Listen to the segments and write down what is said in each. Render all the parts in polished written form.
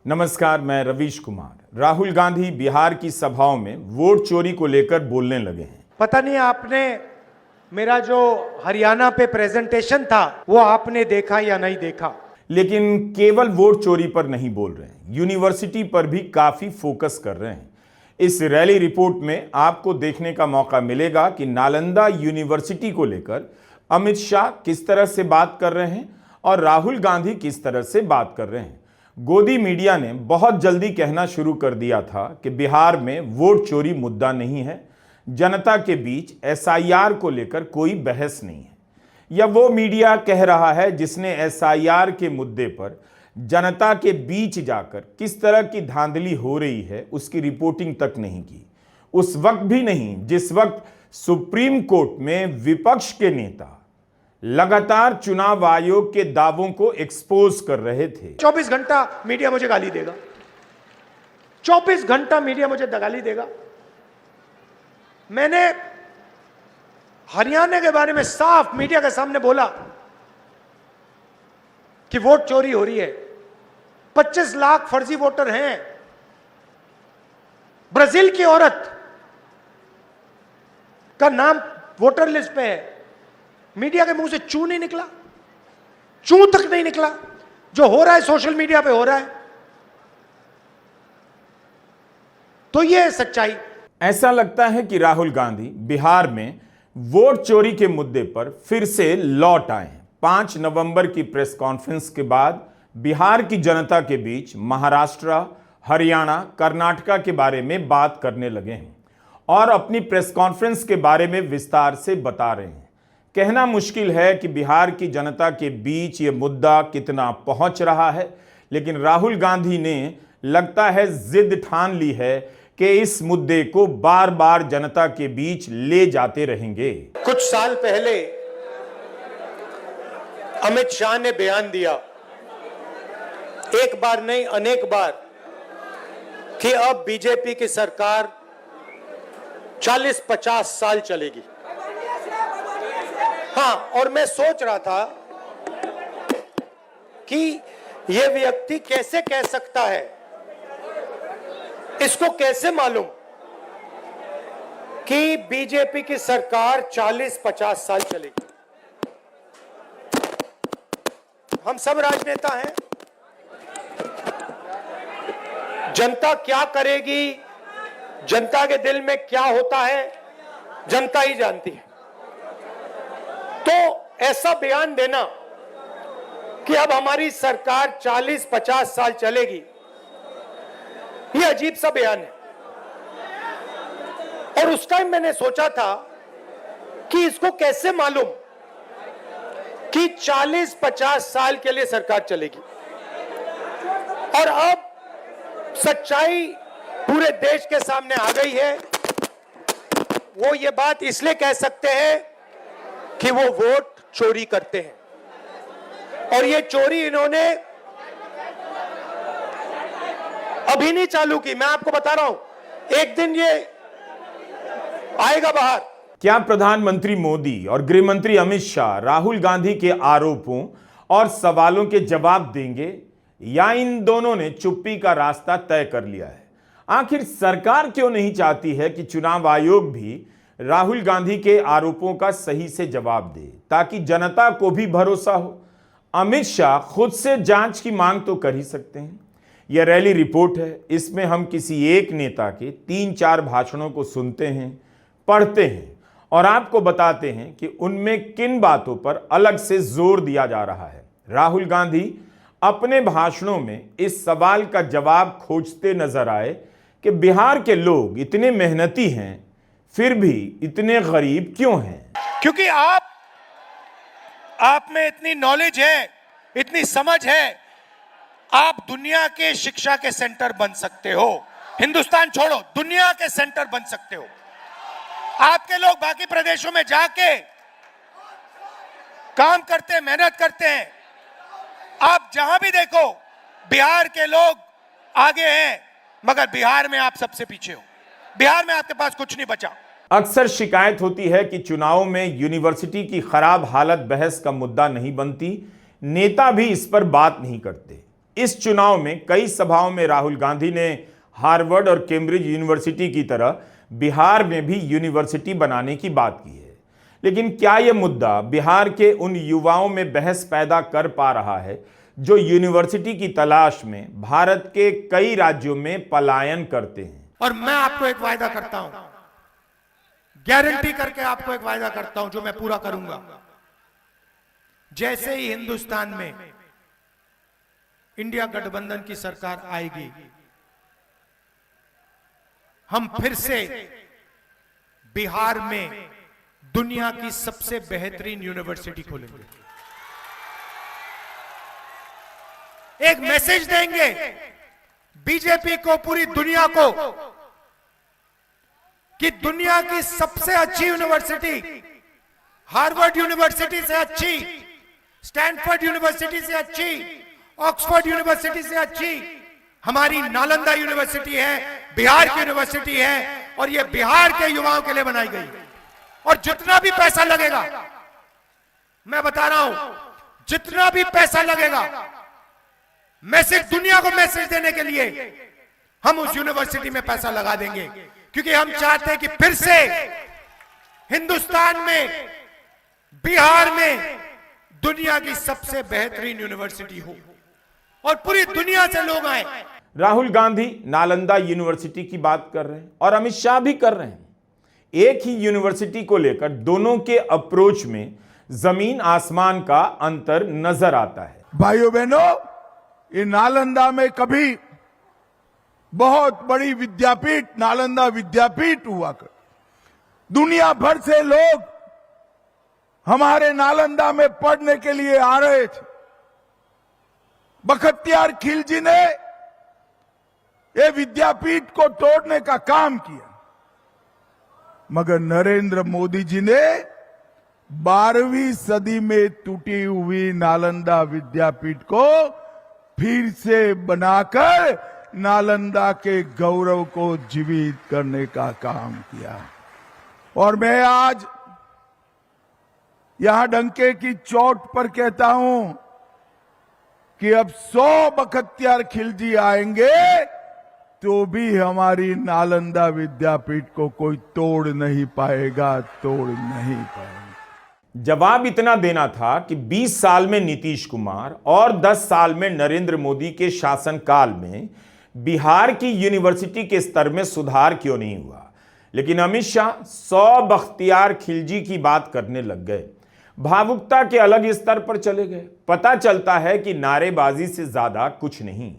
नमस्कार, मैं रवीश कुमार। राहुल गांधी बिहार की सभाओं में वोट चोरी को लेकर बोलने लगे हैं। पता नहीं आपने मेरा जो हरियाणा पे प्रेजेंटेशन था वो आपने देखा या नहीं देखा, लेकिन केवल वोट चोरी पर नहीं बोल रहे हैं, यूनिवर्सिटी पर भी काफी फोकस कर रहे हैं। इस रैली रिपोर्ट में आपको देखने का मौका मिलेगा कि नालंदा यूनिवर्सिटी को लेकर अमित शाह किस तरह से बात कर रहे हैं और राहुल गांधी किस तरह से बात कर रहे हैं। गोदी मीडिया ने बहुत जल्दी कहना शुरू कर दिया था कि बिहार में वोट चोरी मुद्दा नहीं है, जनता के बीच एसआईआर को लेकर कोई बहस नहीं है। या वो मीडिया कह रहा है जिसने एसआईआर के मुद्दे पर जनता के बीच जाकर किस तरह की धांधली हो रही है उसकी रिपोर्टिंग तक नहीं की। उस वक्त भी नहीं जिस वक्त सुप्रीम कोर्ट में विपक्ष के नेता लगातार चुनाव आयोग के दावों को एक्सपोज कर रहे थे। 24 घंटा मीडिया मुझे गाली देगा, 24 घंटा मीडिया मुझे गाली देगा। मैंने हरियाणा के बारे में साफ मीडिया के सामने बोला कि वोट चोरी हो रही है, 25 लाख फर्जी वोटर हैं। ब्राजील की औरत का नाम वोटर लिस्ट पे है, मीडिया के मुंह से चू नहीं निकला, चू तक नहीं निकला। जो हो रहा है सोशल मीडिया पे हो रहा है, तो ये है सच्चाई। ऐसा लगता है कि राहुल गांधी बिहार में वोट चोरी के मुद्दे पर फिर से लौट आए हैं। 5 नवंबर की प्रेस कॉन्फ्रेंस के बाद बिहार की जनता के बीच महाराष्ट्र, हरियाणा, कर्नाटका के बारे में बात करने लगे हैं और अपनी प्रेस कॉन्फ्रेंस के बारे में विस्तार से बता रहे हैं। कहना मुश्किल है कि बिहार की जनता के बीच ये मुद्दा कितना पहुंच रहा है, लेकिन राहुल गांधी ने लगता है जिद ठान ली है कि इस मुद्दे को बार बार जनता के बीच ले जाते रहेंगे। कुछ साल पहले अमित शाह ने बयान दिया, एक बार नहीं अनेक बार, कि अब बीजेपी की सरकार 40-50 साल चलेगी। हाँ, और मैं सोच रहा था कि यह व्यक्ति कैसे कह सकता है, इसको कैसे मालूम कि बीजेपी की सरकार 40-50 साल चलेगी। हम सब राजनेता हैं, जनता क्या करेगी, जनता के दिल में क्या होता है, जनता ही जानती है। तो ऐसा बयान देना कि अब हमारी सरकार 40-50 साल चलेगी, यह अजीब सा बयान है। और उस टाइम मैंने सोचा था कि इसको कैसे मालूम कि 40-50 साल के लिए सरकार चलेगी। और अब सच्चाई पूरे देश के सामने आ गई है। वो ये बात इसलिए कह सकते हैं कि वो वोट चोरी करते हैं, और ये चोरी इन्होंने अभी नहीं चालू की। मैं आपको बता रहा हूं, एक दिन ये आएगा बाहर। क्या प्रधानमंत्री मोदी और गृह मंत्री अमित शाह राहुल गांधी के आरोपों और सवालों के जवाब देंगे, या इन दोनों ने चुप्पी का रास्ता तय कर लिया है? आखिर सरकार क्यों नहीं चाहती है कि चुनाव आयोग भी राहुल गांधी के आरोपों का सही से जवाब दे, ताकि जनता को भी भरोसा हो? अमित शाह खुद से जांच की मांग तो कर ही सकते हैं। यह रैली रिपोर्ट है, इसमें हम किसी एक नेता के 3-4 भाषणों को सुनते हैं, पढ़ते हैं और आपको बताते हैं कि उनमें किन बातों पर अलग से जोर दिया जा रहा है। राहुल गांधी अपने भाषणों में इस सवाल का जवाब खोजते नजर आए कि बिहार के लोग इतने मेहनती हैं फिर भी इतने गरीब क्यों हैं? क्योंकि आप में इतनी नॉलेज है, इतनी समझ है, आप दुनिया के शिक्षा के सेंटर बन सकते हो। हिंदुस्तान छोड़ो, दुनिया के सेंटर बन सकते हो। आपके लोग बाकी प्रदेशों में जाके काम करते हैं, मेहनत करते हैं। आप जहां भी देखो बिहार के लोग आगे हैं, मगर बिहार में आप सबसे पीछे हो। बिहार में आपके पास कुछ नहीं बचा। अक्सर शिकायत होती है कि चुनाव में यूनिवर्सिटी की खराब हालत बहस का मुद्दा नहीं बनती, नेता भी इस पर बात नहीं करते। इस चुनाव में कई सभाओं में राहुल गांधी ने हार्वर्ड और कैम्ब्रिज यूनिवर्सिटी की तरह बिहार में भी यूनिवर्सिटी बनाने की बात की है। लेकिन क्या यह मुद्दा बिहार के उन युवाओं में बहस पैदा कर पा रहा है जो यूनिवर्सिटी की तलाश में भारत के कई राज्यों में पलायन करते हैं? और मैं आपको एक वायदा करता हूं, गारंटी करके आपको एक वायदा करता हूं जो मैं पूरा करूंगा। जैसे ही हिंदुस्तान में इंडिया गठबंधन की सरकार आएगी, हम फिर से बिहार में दुनिया की सबसे बेहतरीन यूनिवर्सिटी खोलेंगे। एक मैसेज देंगे बीजेपी को, पूरी दुनिया को, कि दुनिया की सबसे अच्छी यूनिवर्सिटी, हार्वर्ड यूनिवर्सिटी से अच्छी, स्टैनफोर्ड यूनिवर्सिटी से अच्छी, ऑक्सफोर्ड यूनिवर्सिटी से अच्छी हमारी नालंदा यूनिवर्सिटी है, बिहार की यूनिवर्सिटी है। और यह बिहार के युवाओं के लिए बनाई गई। और जितना भी पैसा लगेगा, मैं बता रहा हूं, जितना भी पैसा लगेगा, मैसेज, दुनिया को मैसेज देने के लिए हम उस यूनिवर्सिटी में पैसा लगा देंगे, क्योंकि हम चाहते हैं कि फिर से हिंदुस्तान में, बिहार में दुनिया की सबसे बेहतरीन यूनिवर्सिटी हो और पूरी दुनिया से लोग आए। राहुल गांधी नालंदा यूनिवर्सिटी की बात कर रहे हैं और अमित शाह भी कर रहे हैं। एक ही यूनिवर्सिटी को लेकर दोनों के अप्रोच में जमीन आसमान का अंतर नजर आता है। भाइयों बहनों, ये नालंदा में कभी बहुत बड़ी विद्यापीठ, नालंदा विद्यापीठ हुआ कर, दुनिया भर से लोग हमारे नालंदा में पढ़ने के लिए आ रहे थे। बख्तियार खिलजी ने ये विद्यापीठ को तोड़ने का काम किया, मगर नरेंद्र मोदी जी ने 12वीं सदी में टूटी हुई नालंदा विद्यापीठ को फिर से बनाकर नालंदा के गौरव को जीवित करने का काम किया। और मैं आज यहां डंके की चोट पर कहता हूं कि अब 100 बख्तियार खिलजी आएंगे तो भी हमारी नालंदा विद्यापीठ को कोई तोड़ नहीं पाएगा, तोड़ नहीं पाएगा। जवाब इतना देना था कि 20 साल में नीतीश कुमार और 10 साल में नरेंद्र मोदी के शासनकाल में बिहार की यूनिवर्सिटी के स्तर में सुधार क्यों नहीं हुआ। लेकिन अमित शाह 100 बख्तियार खिलजी की बात करने लग गए, भावुकता के अलग स्तर पर चले गए। पता चलता है कि नारेबाजी से ज्यादा कुछ नहीं।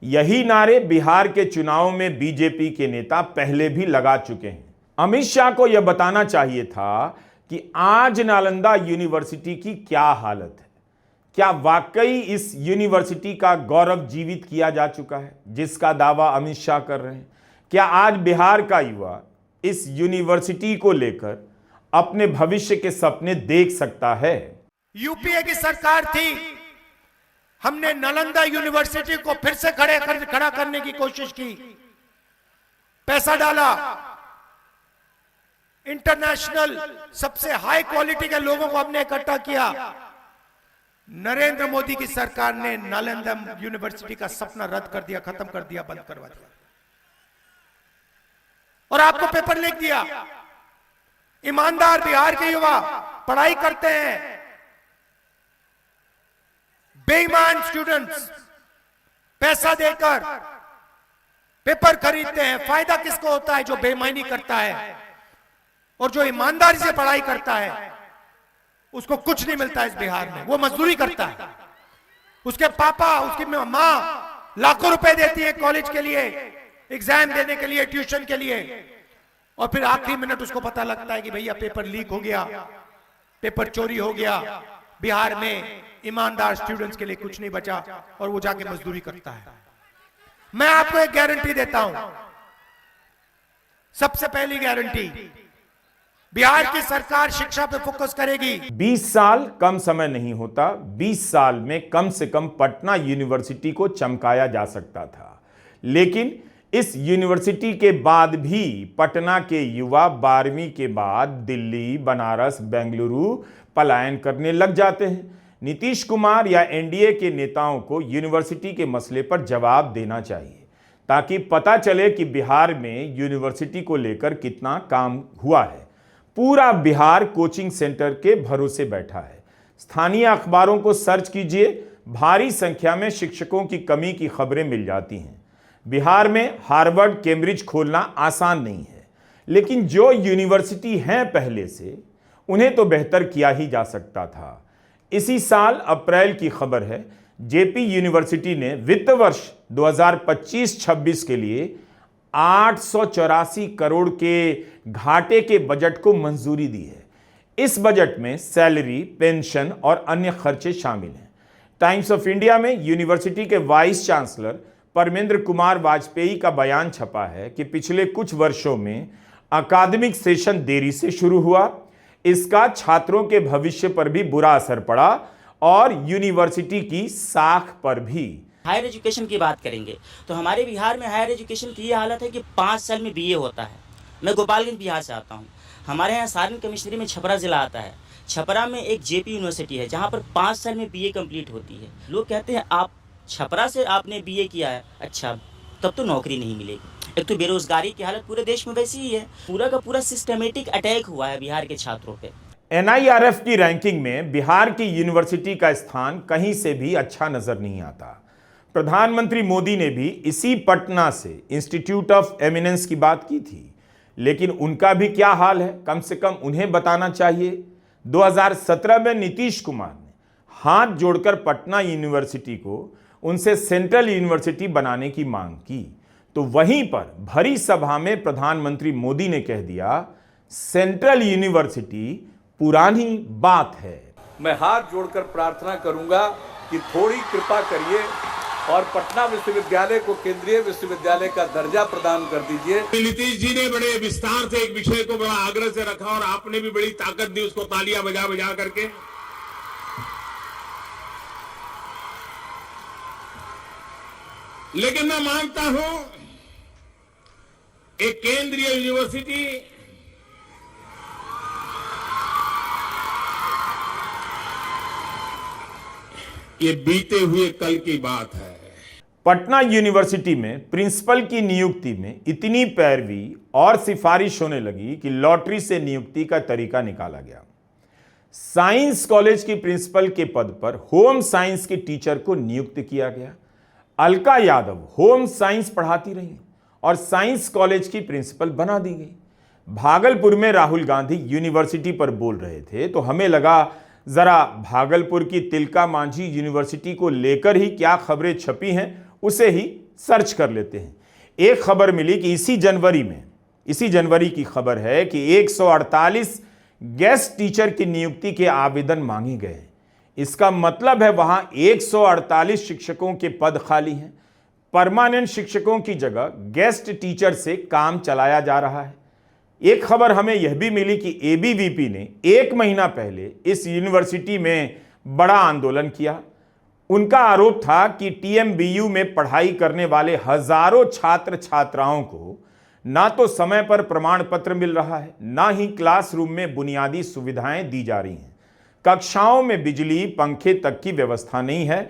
यही नारे बिहार के चुनाव में बीजेपी के नेता पहले भी लगा चुके हैं। अमित शाह को यह बताना चाहिए था कि आज नालंदा यूनिवर्सिटी की क्या हालत है। क्या वाकई इस यूनिवर्सिटी का गौरव जीवित किया जा चुका है जिसका दावा अमित शाह कर रहे हैं? क्या आज बिहार का युवा इस यूनिवर्सिटी को लेकर अपने भविष्य के सपने देख सकता है? यूपीए की सरकार थी, हमने नालंदा यूनिवर्सिटी को फिर से खड़ा करने की कोशिश की, पैसा डाला, इंटरनेशनल सबसे हाई क्वालिटी के लोगों को हमने इकट्ठा किया। नरेंद्र मोदी की सरकार ने नालंदा यूनिवर्सिटी का सपना रद्द कर दिया, खत्म कर दिया, बंद करवा दिया और आपको पेपर लिख दिया। ईमानदार बिहार के युवा पढ़ाई करते हैं, बेईमान स्टूडेंट्स पैसा देकर पेपर खरीदते हैं। फायदा किसको होता है? जो बेईमानी करता है। और जो ईमानदारी से पढ़ाई करता है उसको कुछ नहीं मिलता इस बिहार में। वो मजदूरी करता है, उसके पापा, उसकी मां लाखों रुपए देती है कॉलेज के लिए, एग्जाम देने के लिए, ट्यूशन के लिए, और फिर आखिरी मिनट उसको पता लगता है कि भैया पेपर लीक हो गया, पेपर चोरी हो गया। बिहार में ईमानदार स्टूडेंट्स के लिए कुछ नहीं बचा और वो जाके मजदूरी करता है। मैं आपको एक गारंटी देता हूं, सबसे पहली गारंटी, बिहार की सरकार शिक्षा पे फोकस करेगी। 20 साल कम समय नहीं होता। 20 साल में कम से कम पटना यूनिवर्सिटी को चमकाया जा सकता था, लेकिन इस यूनिवर्सिटी के बाद भी पटना के युवा 12वीं के बाद दिल्ली, बनारस, बेंगलुरु पलायन करने लग जाते हैं। नीतीश कुमार या एनडीए के नेताओं को यूनिवर्सिटी के मसले पर जवाब देना चाहिए, ताकि पता चले कि बिहार में यूनिवर्सिटी को लेकर कितना काम हुआ है। पूरा बिहार कोचिंग सेंटर के भरोसे बैठा है। स्थानीय अखबारों को सर्च कीजिए, भारी संख्या में शिक्षकों की कमी की खबरें मिल जाती हैं। बिहार में हार्वर्ड, कैम्ब्रिज खोलना आसान नहीं है, लेकिन जो यूनिवर्सिटी हैं पहले से, उन्हें तो बेहतर किया ही जा सकता था। इसी साल अप्रैल की खबर है, जेपी यूनिवर्सिटी ने वित्त वर्ष 2025-26 के लिए 884 करोड़ के घाटे के बजट को मंजूरी दी है। इस बजट में सैलरी, पेंशन और अन्य खर्चे शामिल हैं। टाइम्स ऑफ इंडिया में यूनिवर्सिटी के वाइस चांसलर परमेंद्र कुमार वाजपेयी का बयान छपा है कि पिछले कुछ वर्षों में अकादमिक सेशन देरी से शुरू हुआ। इसका छात्रों के भविष्य पर भी बुरा असर पड़ा और यूनिवर्सिटी की साख पर भी। हायर एजुकेशन की बात करेंगे तो हमारे बिहार में हायर एजुकेशन की ये हालत है कि 5 साल में बीए होता है। मैं गोपालगंज बिहार से आता हूँ। हमारे यहाँ सारण कमिश्नरी में छपरा जिला आता है। छपरा में एक जेपी यूनिवर्सिटी है जहाँ पर 5 साल में बीए कंप्लीट होती है। लोग कहते हैं आप छपरा से आपने बीए किया है, अच्छा तब तो नौकरी नहीं मिलेगी। एक तो बेरोजगारी की हालत पूरे देश में वैसी ही है। पूरा का पूरा सिस्टमेटिक अटैक हुआ है बिहार के छात्रों पे। एनआईआरएफ की रैंकिंग में बिहार की यूनिवर्सिटी का स्थान कहीं से भी अच्छा नजर नहीं आता। प्रधानमंत्री मोदी ने भी इसी पटना से इंस्टीट्यूट ऑफ एमिनेंस की बात की थी, लेकिन उनका भी क्या हाल है, कम से कम उन्हें बताना चाहिए। 2017 में नीतीश कुमार ने हाथ जोड़कर पटना यूनिवर्सिटी को उनसे सेंट्रल यूनिवर्सिटी बनाने की मांग की, तो वहीं पर भरी सभा में प्रधानमंत्री मोदी ने कह दिया, सेंट्रल यूनिवर्सिटी पुरानी बात है। मैं हाथ जोड़कर प्रार्थना करूंगा कि थोड़ी कृपा करिए और पटना विश्वविद्यालय को केंद्रीय विश्वविद्यालय का दर्जा प्रदान कर दीजिए। नीतीश जी ने बड़े विस्तार से एक विषय को बड़ा आग्रह से रखा और आपने भी बड़ी ताकत दी उसको तालियां बजा बजा करके। लेकिन मैं मानता हूं एक केंद्रीय यूनिवर्सिटी ये बीते हुए कल की बात है। पटना यूनिवर्सिटी में प्रिंसिपल की नियुक्ति में इतनी पैरवी और सिफारिश होने लगी कि लॉटरी से नियुक्ति का तरीका निकाला गया। साइंस कॉलेज की प्रिंसिपल के पद पर होम साइंस के टीचर को नियुक्त किया गया। अलका यादव होम साइंस पढ़ाती रही और साइंस कॉलेज की प्रिंसिपल बना दी गई। भागलपुर में राहुल गांधी यूनिवर्सिटी पर बोल रहे थे तो हमें लगा जरा भागलपुर की तिलका मांझी यूनिवर्सिटी को लेकर ही क्या खबरें छपी हैं उसे ही सर्च कर लेते हैं। एक खबर मिली कि इसी जनवरी की खबर है कि 148 गेस्ट टीचर की नियुक्ति के आवेदन मांगे गए। इसका मतलब है वहां 148 शिक्षकों के पद खाली हैं। परमानेंट शिक्षकों की जगह गेस्ट टीचर से काम चलाया जा रहा है। एक खबर हमें यह भी मिली कि एबीवीपी ने 1 महीना पहले इस यूनिवर्सिटी में बड़ा आंदोलन किया। उनका आरोप था कि टीएमबीयू में पढ़ाई करने वाले हजारों छात्र छात्राओं को ना तो समय पर प्रमाण पत्र मिल रहा है, ना ही क्लासरूम में बुनियादी सुविधाएं दी जा रही हैं। कक्षाओं में बिजली, पंखे तक की व्यवस्था नहीं है।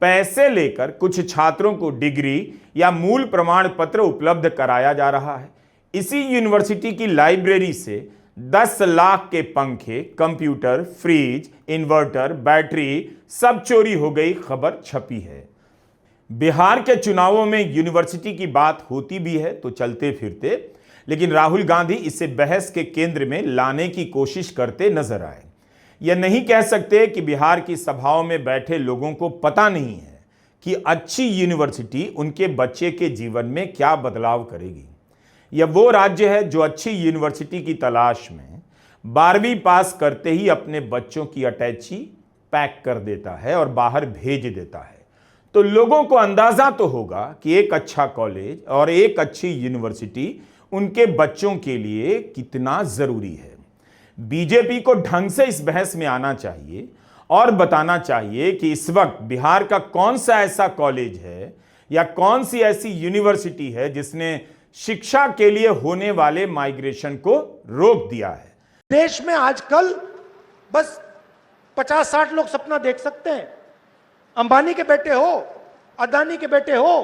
पैसे लेकर कुछ छात्रों को डिग्री या मूल प्रमाण पत्र उपलब्ध कराया जा रहा है। इसी यूनिवर्सिटी की लाइब्रेरी से 10 लाख के पंखे, कंप्यूटर, फ्रिज, इन्वर्टर, बैटरी सब चोरी हो गई, खबर छपी है। बिहार के चुनावों में यूनिवर्सिटी की बात होती भी है तो चलते फिरते, लेकिन राहुल गांधी इसे बहस के केंद्र में लाने की कोशिश करते नजर आए। यह नहीं कह सकते कि बिहार की सभाओं में बैठे लोगों को पता नहीं है कि अच्छी यूनिवर्सिटी उनके बच्चे के जीवन में क्या बदलाव करेगी। यह वो राज्य है जो अच्छी यूनिवर्सिटी की तलाश में 12वीं पास करते ही अपने बच्चों की अटैची पैक कर देता है और बाहर भेज देता है। तो लोगों को अंदाजा तो होगा कि एक अच्छा कॉलेज और एक अच्छी यूनिवर्सिटी उनके बच्चों के लिए कितना जरूरी है। बीजेपी को ढंग से इस बहस में आना चाहिए और बताना चाहिए कि इस वक्त बिहार का कौन सा ऐसा कॉलेज है या कौन सी ऐसी यूनिवर्सिटी है जिसने शिक्षा के लिए होने वाले माइग्रेशन को रोक दिया है। देश में आजकल बस 50-60 लोग सपना देख सकते हैं। अंबानी के बेटे हो, अदानी के बेटे हो,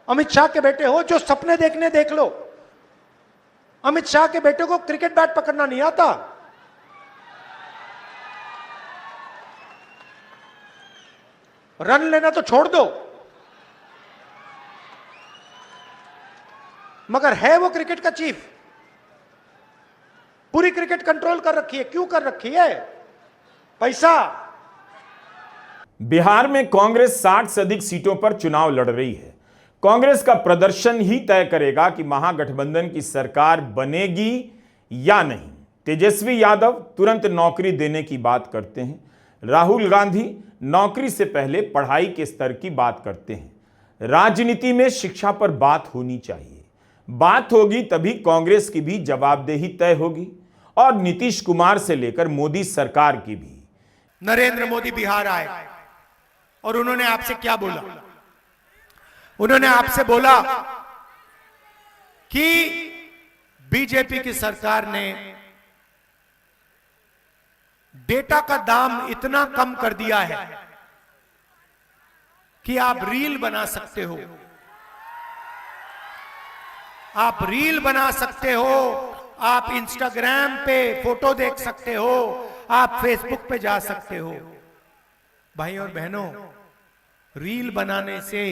अमित शाह के बेटे हो, जो सपने देखने देख लो। अमित शाह के बेटे को क्रिकेट बैट पकड़ना नहीं आता, रन लेना तो छोड़ दो, मगर है वो क्रिकेट का चीफ। पूरी क्रिकेट कंट्रोल कर रखी है। क्यों कर रखी है? पैसा। बिहार में कांग्रेस 60 से अधिक सीटों पर चुनाव लड़ रही है। कांग्रेस का प्रदर्शन ही तय करेगा कि महागठबंधन की सरकार बनेगी या नहीं। तेजस्वी यादव तुरंत नौकरी देने की बात करते हैं। राहुल गांधी नौकरी से पहले पढ़ाई के स्तर की बात करते हैं। राजनीति में शिक्षा पर बात होनी चाहिए। बात होगी तभी कांग्रेस की भी जवाबदेही तय होगी और नीतीश कुमार से लेकर मोदी सरकार की भी। नरेंद्र मोदी बिहार आए और उन्होंने आपसे क्या बोला? उन्होंने आपसे बोला कि बीजेपी की सरकार ने डेटा का दाम इतना कम कर दिया है कि आप रील बना सकते हो। आप रील बना सकते हो, आप इंस्टाग्राम पे फोटो देख सकते हो, आप फेसबुक पे जा सकते हो। भाई और बहनों, रील बनाने से,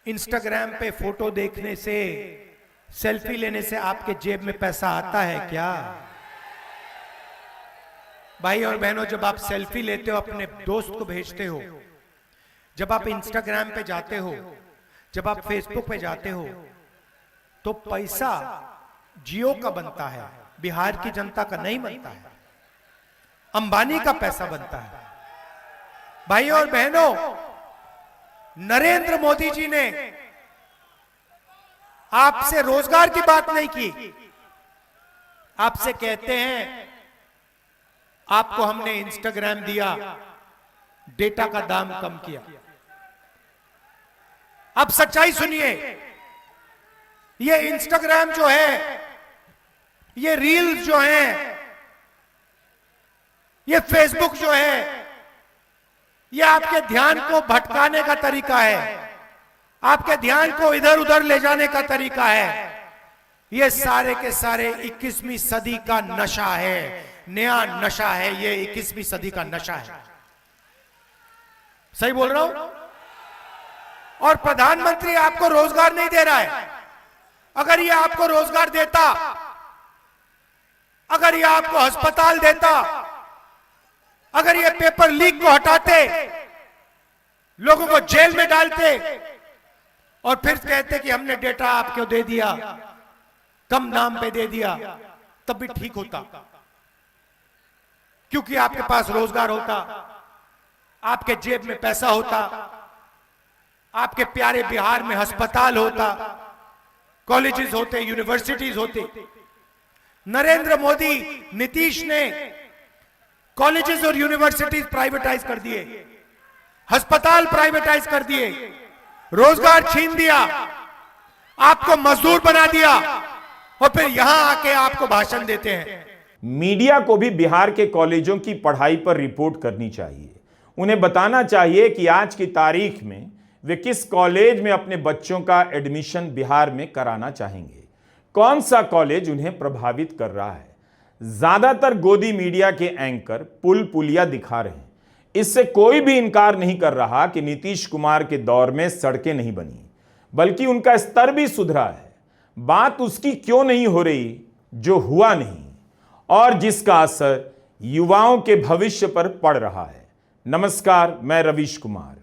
इंस्टाग्राम पे फोटो देखने से, सेल्फी लेने से आपके जेब में पैसा आता है क्या? भाई और बहनों, जब आप सेल्फी लेते हो, अपने दोस्त को भेजते हो, जब आप इंस्टाग्राम पे जाते हो, जब आप फेसबुक पे जाते हो, तो पैसा जियो का बनता है, बिहार की जनता का नहीं बनता है, अंबानी का पैसा बनता है। भाई और बहनों, नरेंद्र मोदी जी ने आपसे रोजगार की बात नहीं की। आपसे कहते हैं आपको हमने इंस्टाग्राम दिया, डेटा का दाम कम किया। अब सच्चाई सुनिए, ये इंस्टाग्राम जो है, ये रील्स जो है, ये फेसबुक जो है, ये आपके ध्यान को भटकाने का तरीका है, आपके ध्यान को इधर उधर ले जाने का तरीका है। ये सारे के सारे 21वीं सदी का नशा है, नया नशा है, ये 21वीं सदी का नशा है। सही बोल रहा हूं? और प्रधानमंत्री आपको रोजगार नहीं दे रहा है। अगर ये आपको रोजगार देता, अगर ये आपको अस्पताल देता, अगर ये पेपर लीक को हटाते, लोगों को जेल में डालते और फिर कहते कि हमने डेटा आपको दे दिया, कम दाम पे दे दिया, तब भी ठीक होता, क्योंकि आपके पास रोजगार होता, आपके जेब में पैसा होता, आपके प्यारे बिहार में अस्पताल होता, कॉलेजेस होते, यूनिवर्सिटीज होते। नरेंद्र मोदी, नीतीश ने कॉलेजेस और यूनिवर्सिटीज प्राइवेटाइज कर दिए, अस्पताल प्राइवेटाइज कर दिए, रोजगार छीन दिया, आपको मजदूर बना दिया और फिर यहां आके आपको भाषण देते हैं। मीडिया को भी बिहार के कॉलेजों की पढ़ाई पर रिपोर्ट करनी चाहिए। उन्हें बताना चाहिए कि आज की तारीख में वे किस कॉलेज में अपने बच्चों का एडमिशन बिहार में कराना चाहेंगे, कौन सा कॉलेज उन्हें प्रभावित कर रहा है। ज्यादातर गोदी मीडिया के एंकर पुल पुलिया दिखा रहे हैं। इससे कोई भी इनकार नहीं कर रहा कि नीतीश कुमार के दौर में सड़कें नहीं बनी, बल्कि उनका स्तर भी सुधरा है। बात उसकी क्यों नहीं हो रही जो हुआ नहीं और जिसका असर युवाओं के भविष्य पर पड़ रहा है। नमस्कार, मैं रवीश कुमार।